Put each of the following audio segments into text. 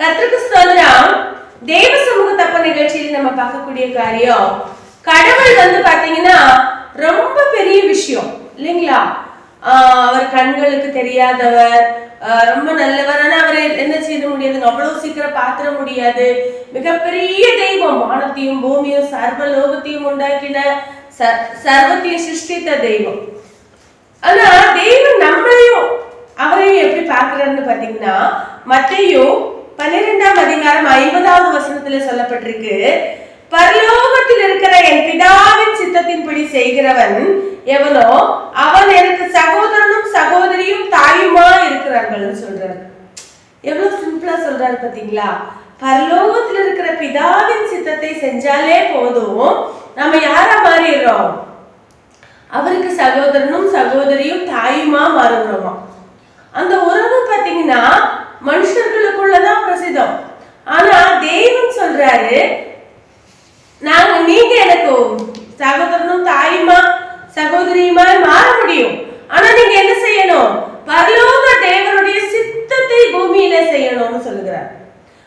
கர்த்தருக்கு ஸ்தோத்திரம். தேவ சமூக தப்ப நிகழ்ச்சியில் நம்ம பார்க்கக்கூடிய காரியம், கடவுள் பாத்தீங்கன்னா ரொம்ப பெரிய விஷயம் இல்லைங்களா? அவர் கண்களுக்கு தெரியாதவர், ரொம்ப நல்லவர். ஆனா அவரை என்ன செய்ய முடியாதுங்க, அவ்வளவு சீக்கிரம் பாத்திர முடியாது. மிகப்பெரிய தெய்வம், வானத்தையும் பூமியும் சர்வலோகத்தையும் உண்டாக்கின, சர்வத்தையும் சிருஷ்டித்த தெய்வம். ஆனா தெய்வம் நம்மளையும் அவரையும் எப்படி பாக்குறாருன்னு பாத்தீங்கன்னா, மத்தேயு 12ஆம் அதிகாரம் 50வது வசனத்துல சொல்லப்பட்டிருக்கு, பரலோகத்தில் இருக்கிற என் பிதாவின் சித்தத்தின்படி செய்கிறவன் எவனோ அவன் எனக்கு சகோதரனும் சகோதரியும் தாயுமா இருக்கிறார்கள் சொல்றாரு. எவ்வளவு சிம்பிளா சொல்றாரு பாத்தீங்களா? பரலோகத்தில் இருக்கிற பிதாவின் சித்தத்தை செஞ்சாலே போதும், நம்ம யாரா மாறிடுறோம்? அவருக்கு சகோதரனும் சகோதரியும் தாயுமா மாறுகிறோமா. அந்த உறவு பாத்தீங்கன்னா மனுஷர்களுக்குள்ளதான் பிரசித்தம். ஆனா தேவன் சொல்றாரு, நீங்க எனக்கு சகோதரனும் தாயுமா சகோதரியுமா மாற முடியும். ஆனா நீங்க என்ன செய்யணும்? பரலோக தேவனுடைய சித்தத்தை பூமியில செய்யணும்னு சொல்லுகிறார்.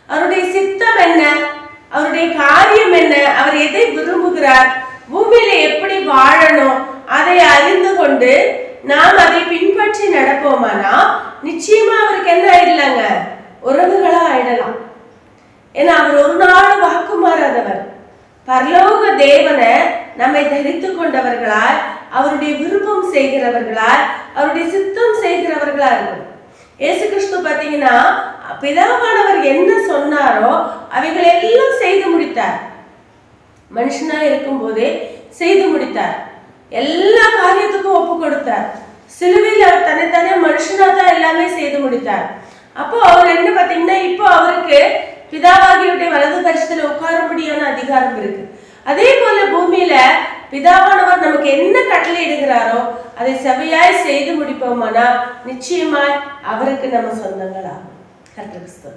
அவருடைய சித்தம் என்ன? அவருடைய காரியம் என்ன? அவர் எதை விரும்புகிறார்? பூமியில எப்படி வாழணும்? அதை அறிந்து கொண்டு நாம் அதை பின்பற்றி நடப்போமானா நிச்சயமா அவருக்கு என்ன ஆயிடலாங்க, உறவுகளா ஆயிடலாம். ஏன்னா அவர் ஒரு நாள் வாக்கு மாறாதவர். பரலோக தேவனை நம்மை தரித்து கொண்டவர்களால், அவருடைய விருப்பம் செய்கிறவர்களால், அவருடைய சித்தம் செய்கிறவர்களா இருக்கும். இயேசு கிறிஸ்து பாத்தீங்கன்னா பிதாவானவர் என்ன சொன்னாரோ அவைகளை எல்லாம் செய்து முடித்தார். மனுஷனா இருக்கும் போதே செய்து முடித்தார். எல்லா காரியத்துக்கும் ஒப்பு கொடுத்தார். சிலுவையில் அவர் தன்னைத்தானே மனுஷனா தான் எல்லாமே செய்து முடித்தார். அப்போ அவர் என்ன பாத்தீங்கன்னா, இப்போ அவருக்கு பிதாவாகியோடைய வலது பரிசத்துல உட்காரும்படியான அதிகாரம் இருக்கு. அதே போல பூமியில பிதாவானவர் நமக்கு என்ன கட்டளை இடுகிறாரோ அதை செவையாய் செய்து முடிப்போமானா நிச்சயமாய் அவருக்கு நம்ம சொந்தங்களா. கர்த்தருக்கு ஸ்தோத்திரம்.